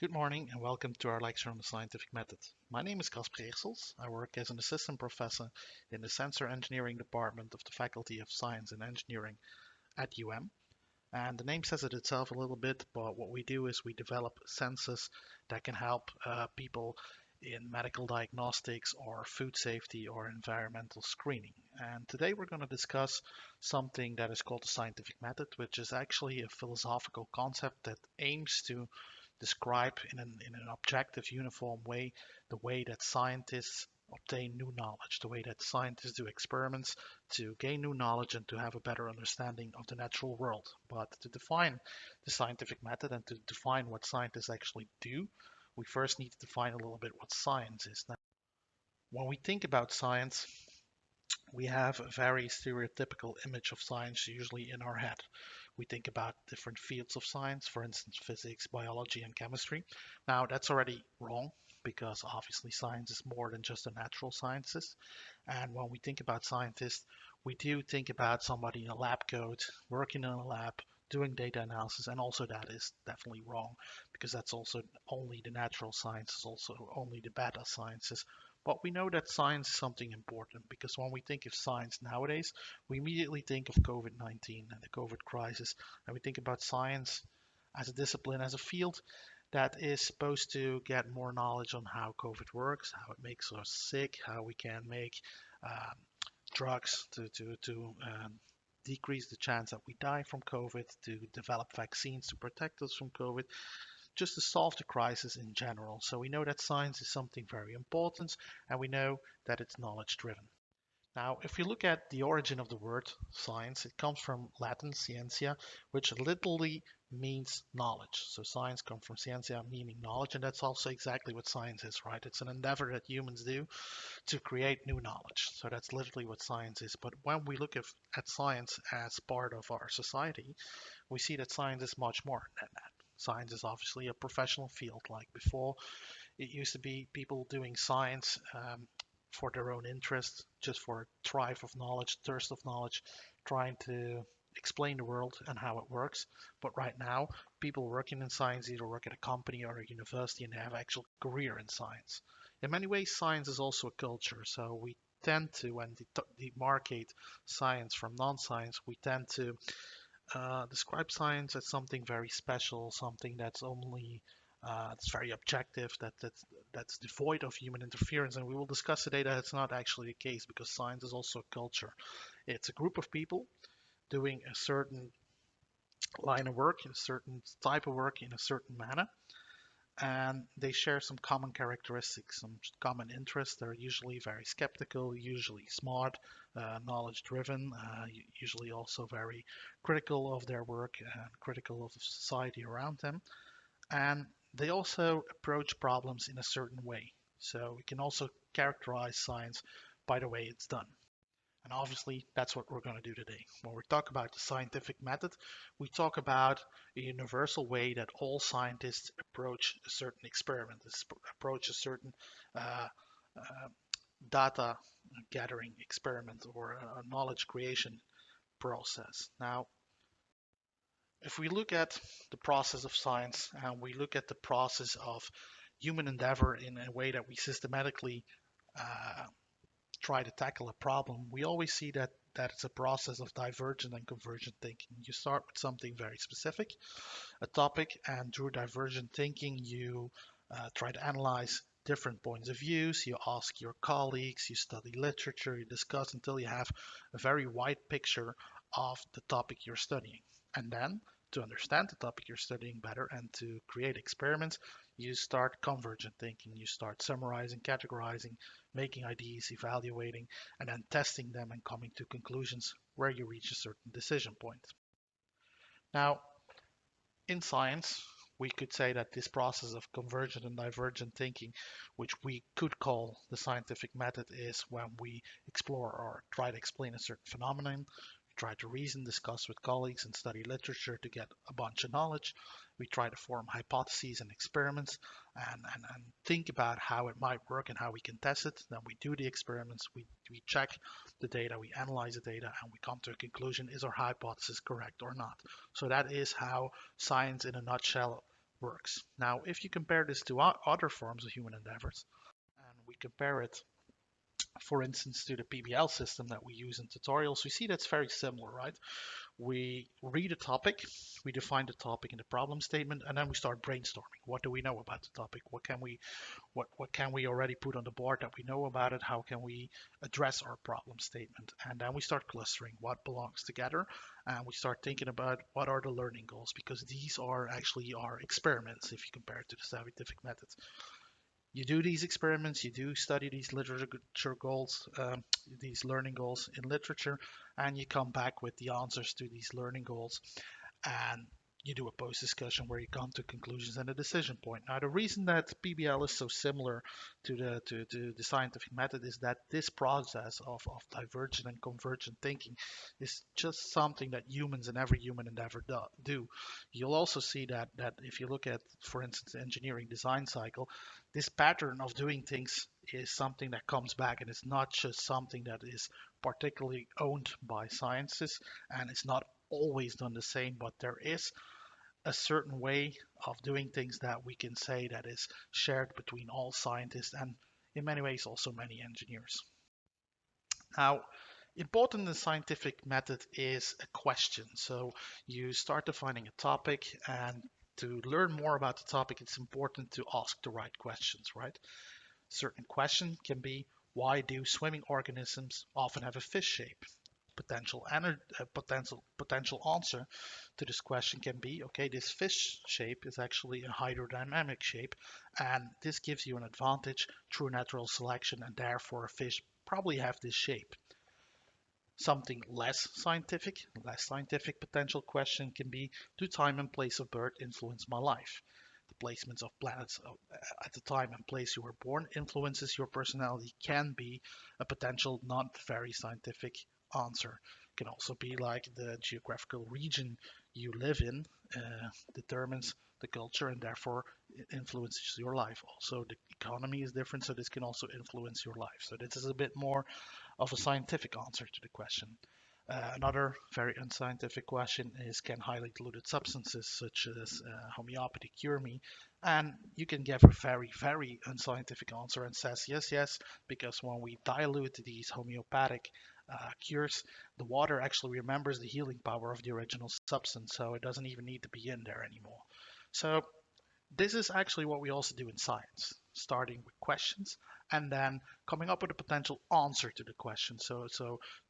Good morning and welcome to our lecture on the scientific method. My name is Casper Eersels. I work as an assistant professor in the sensor engineering department of the Faculty of Science and Engineering at UM. And the name says it itself a little bit, but what we do is we develop sensors that can help people in medical diagnostics or food safety or environmental screening. And today we're going to discuss something that is called the scientific method, which is actually a philosophical concept that aims to describe in an objective, uniform way the way that scientists obtain new knowledge, the way that scientists do experiments to gain new knowledge and to have a better understanding of the natural world. But to define the scientific method and to define what scientists actually do, we first need to define a little bit what science is. Now, when we think about science, we have a very stereotypical image of science usually in our head. We think about different fields of science, for instance, physics, biology, and chemistry. Now, that's already wrong because obviously science is more than just the natural sciences. And when we think about scientists, we do think about somebody in a lab coat, working in a lab, doing data analysis, and also that is definitely wrong because that's also only the natural sciences, also only the beta sciences. But we know that science is something important because when we think of science nowadays, we immediately think of COVID-19 and the COVID crisis, and we think about science as a discipline, as a field that is supposed to get more knowledge on how COVID works, how it makes us sick, how we can make um, drugs to decrease the chance that we die from COVID, to develop vaccines to protect us from COVID, just to solve the crisis in general. So we know that science is something very important, and we know that it's knowledge driven. Now, if we look at the origin of the word science, it comes from Latin scientia, which literally means knowledge. So science comes from scientia, meaning knowledge, and that's also exactly what science is, right? It's an endeavor that humans do to create new knowledge. So that's literally what science is. But when we look at science as part of our society, we see that science is much more than that. Science is obviously a professional field. Like before, it used to be people doing science for their own interest, just for a drive of knowledge, thirst of knowledge, trying to explain the world and how it works. But right now, people working in science either work at a company or a university and they have actual career in science. In many ways, science is also a culture. So we tend to, when demarcate science from non-science, we tend to describe science as something very special, something that's only it's very objective, that's devoid of human interference. And we will discuss today that it's not actually the case because science is also a culture. It's a group of people doing a certain line of work, a certain type of work in a certain manner, and they share some common characteristics, some common interests. They're usually very skeptical, usually smart, knowledge driven, usually also very critical of their work and critical of the society around them. And they also approach problems in a certain way. So we can also characterize science by the way it's done. And obviously, that's what we're going to do today. When we talk about the scientific method, we talk about a universal way that all scientists approach a certain experiment, approach a certain uh, uh, data gathering experiment or a knowledge creation process. Now, if we look at the process of science and we look at the process of human endeavor in a way that we systematically uh, try to tackle a problem, we always see that it's a process of divergent and convergent thinking. You start with something very specific, a topic, and through divergent thinking, you try to analyze different points of views. You ask your colleagues, you study literature, you discuss until you have a very wide picture of the topic you're studying. And then, to understand the topic you're studying better and to create experiments, you start convergent thinking. You start summarizing, categorizing, making ideas, evaluating, and then testing them and coming to conclusions where you reach a certain decision point. Now, in science, we could say that this process of convergent and divergent thinking, which we could call the scientific method, is when we explore or try to explain a certain phenomenon. We try to reason, discuss with colleagues, and study literature to get a bunch of knowledge. We try to form hypotheses and experiments and think about how it might work and how we can test it. Then we do the experiments, we check the data, we analyze the data, and we come to a conclusion, is our hypothesis correct or not? So that is how science in a nutshell works. Now, if you compare this to other forms of human endeavors, and we compare it, for instance, to the PBL system that we use in tutorials, we see that's very similar, right? We read a topic, we define the topic in the problem statement, and then we start brainstorming. What do we know about the topic? What can we already put on the board that we know about it? How can we address our problem statement? And then we start clustering what belongs together, and we start thinking about what are the learning goals, because these are actually our experiments if you compare it to the scientific method. You do these experiments, you do study these literature goals, these learning goals in literature, and you come back with the answers to these learning goals, and you do a post discussion where you come to conclusions and a decision point. Now, the reason that PBL is so similar to the scientific method is that this process of divergent and convergent thinking is just something that humans and every human endeavor do. You'll also see that if you look at, for instance, the engineering design cycle, this pattern of doing things is something that comes back, and it's not just something that is particularly owned by scientists, and it's not always done the same, but there is a certain way of doing things that we can say that is shared between all scientists and in many ways also many engineers. Now, important in the scientific method is a question. So you start defining a topic, and to learn more about the topic, it's important to ask the right questions, right? Certain question can be, why do swimming organisms often have a fish shape? Potential answer to this question can be, okay, this fish shape is actually a hydrodynamic shape, and this gives you an advantage through natural selection, and therefore a fish probably have this shape. Something less scientific potential question can be, do time and place of birth influence my life? The placements of planets at the time and place you were born influences your personality can be a potential not very scientific answer. It can also be like the geographical region you live in determines the culture and therefore influences your life. Also, the economy is different, so this can also influence your life. So this is a bit more of a scientific answer to the question. Another very unscientific question is, can highly diluted substances such as homeopathy cure me? And you can give a very, very unscientific answer and says yes, yes, because when we dilute these homeopathic cures, the water actually remembers the healing power of the original substance, so it doesn't even need to be in there anymore. So this is actually what we also do in science, starting with questions and then coming up with a potential answer to the question. So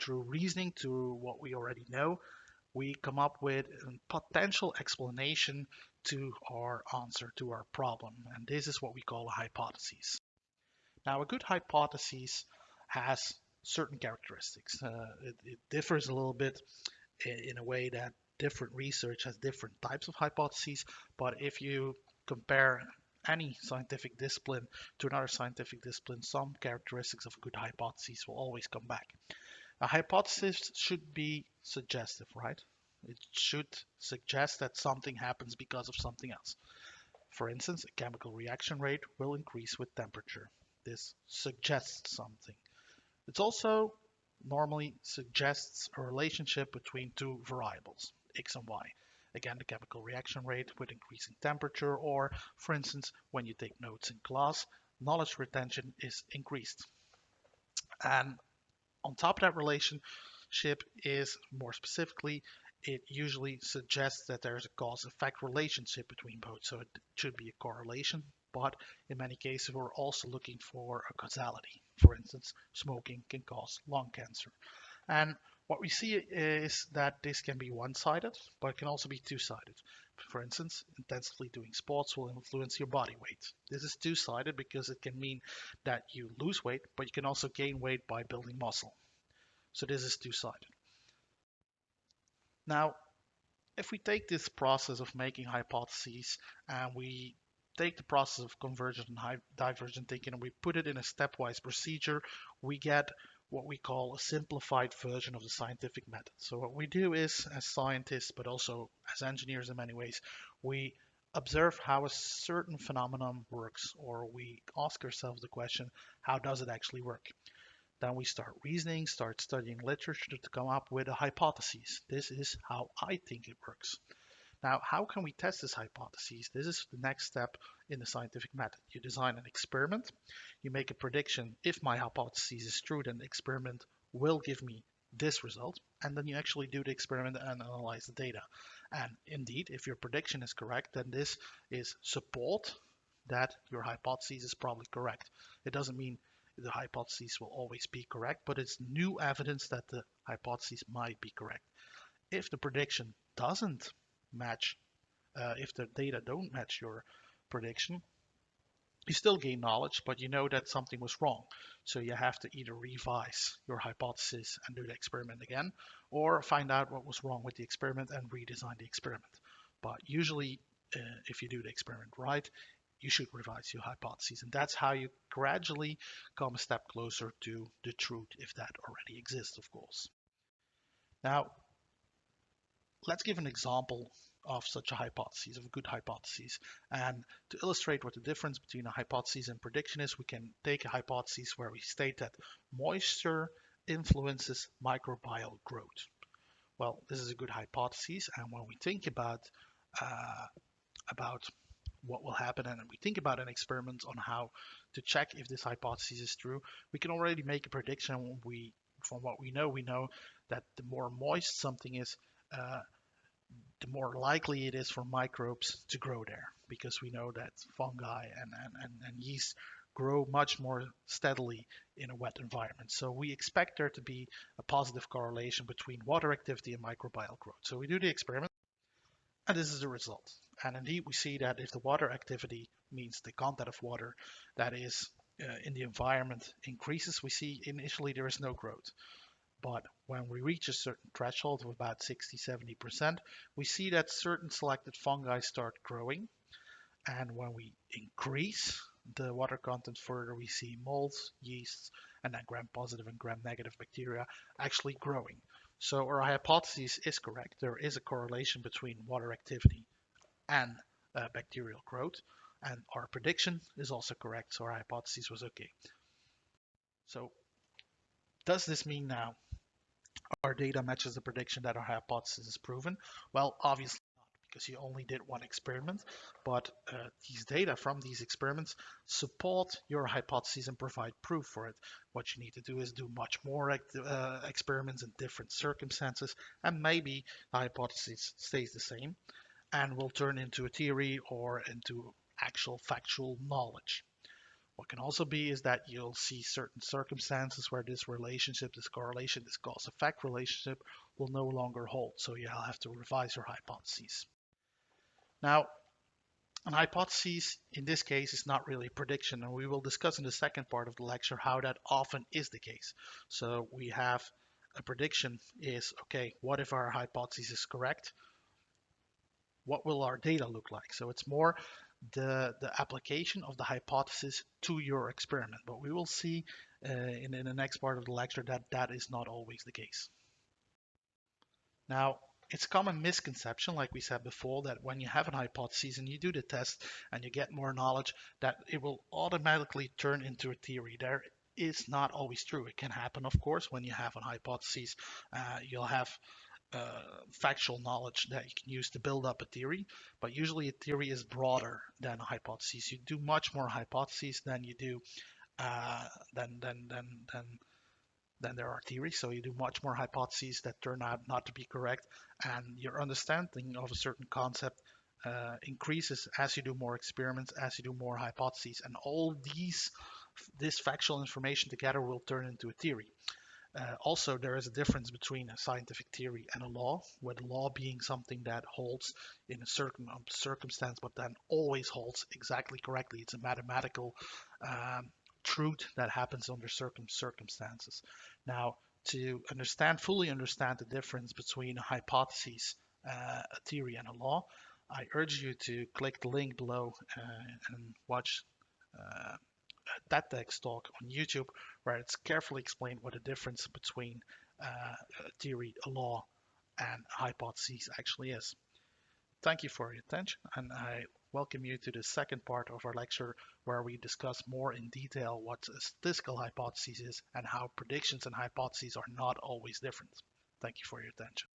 through reasoning to what we already know, we come up with a potential explanation to our answer, to our problem. And this is what we call a hypothesis. Now, a good hypothesis has certain characteristics. It differs a little bit in a way that different research has different types of hypotheses, but if you compare any scientific discipline to another scientific discipline, some characteristics of a good hypothesis will always come back. A hypothesis should be suggestive, right? It should suggest that something happens because of something else. For instance, a chemical reaction rate will increase with temperature. This suggests something. It also normally suggests a relationship between two variables, x and y. Again, the chemical reaction rate with increasing temperature, or for instance, when you take notes in class, knowledge retention is increased. And on top of that relationship is, more specifically, it usually suggests that there's a cause-effect relationship between both. So it should be a correlation, but in many cases we're also looking for a causality. For instance, smoking can cause lung cancer. And what we see is that this can be one-sided, but it can also be two-sided. For instance, intensively doing sports will influence your body weight. This is two-sided because it can mean that you lose weight, but you can also gain weight by building muscle. So this is two-sided. Now, if we take this process of making hypotheses and we take the process of convergent and divergent thinking and we put it in a stepwise procedure, we get what we call a simplified version of the scientific method. So what we do is, as scientists, but also as engineers in many ways, we observe how a certain phenomenon works, or we ask ourselves the question, how does it actually work? Then we start reasoning, start studying literature to come up with a hypothesis. This is how I think it works. Now, how can we test this hypothesis? This is the next step in the scientific method. You design an experiment, you make a prediction. If my hypothesis is true, then the experiment will give me this result, and then you actually do the experiment and analyze the data. And indeed, if your prediction is correct, then this is support that your hypothesis is probably correct. It doesn't mean the hypothesis will always be correct, but it's new evidence that the hypothesis might be correct. If the prediction doesn't match, if the data don't match your prediction, you still gain knowledge, but you know that something was wrong. So you have to either revise your hypothesis and do the experiment again, or find out what was wrong with the experiment and redesign the experiment. But usually, if you do the experiment right, you should revise your hypothesis. And that's how you gradually come a step closer to the truth, if that already exists, of course. Now, let's give an example of such a hypothesis, of a good hypothesis. And to illustrate what the difference between a hypothesis and prediction is, we can take a hypothesis where we state that moisture influences microbial growth. Well, this is a good hypothesis, and when we think about what will happen, and we think about an experiment on how to check if this hypothesis is true, we can already make a prediction. From what we know that the more moist something is, uh, the more likely it is for microbes to grow there, because we know that fungi and yeast grow much more steadily in a wet environment. So we expect there to be a positive correlation between water activity and microbial growth. So we do the experiment, and this is the result. And indeed, we see that if the water activity means the content of water that is in the environment increases, we see initially there is no growth. But when we reach a certain threshold of about 60-70%, we see that certain selected fungi start growing. And when we increase the water content further, we see molds, yeasts, and then gram-positive and gram-negative bacteria actually growing. So our hypothesis is correct. There is a correlation between water activity and bacterial growth. And our prediction is also correct, so our hypothesis was okay. So does this mean now our data matches the prediction that our hypothesis is proven? Well, obviously not, because you only did one experiment, but these data from these experiments support your hypothesis and provide proof for it. What you need to do is do much more experiments in different circumstances, and maybe the hypothesis stays the same and will turn into a theory or into actual factual knowledge. What can also be is that you'll see certain circumstances where this relationship, this correlation, this cause-effect relationship will no longer hold. So you'll have to revise your hypotheses. Now, an hypothesis in this case is not really a prediction, and we will discuss in the second part of the lecture how that often is the case. So we have a prediction is, okay, what if our hypothesis is correct? What will our data look like? So it's more the application of the hypothesis to your experiment. But we will see in the next part of the lecture that that is not always the case. Now, it's a common misconception, like we said before, that when you have an hypothesis and you do the test and you get more knowledge, that it will automatically turn into a theory. There is not always true. It can happen, of course, when you have a hypothesis. You'll have factual knowledge that you can use to build up a theory, but usually a theory is broader than a hypothesis. You do much more hypotheses than you do uh, than, than, than, than, than there are theories. So you do much more hypotheses that turn out not to be correct, and your understanding of a certain concept increases as you do more experiments, as you do more hypotheses, and all this factual information together will turn into a theory. Also, there is a difference between a scientific theory and a law, where the law being something that holds in a certain circumstance, but then always holds exactly correctly. It's a mathematical truth that happens under certain circumstances. Now, to fully understand the difference between a hypothesis, a theory, and a law, I urge you to click the link below and watch that TEDx talk on YouTube, where it's carefully explained what the difference between a theory, a law, and a hypothesis actually is. Thank you for your attention, and I welcome you to the second part of our lecture, where we discuss more in detail what a statistical hypothesis is and how predictions and hypotheses are not always different. Thank you for your attention.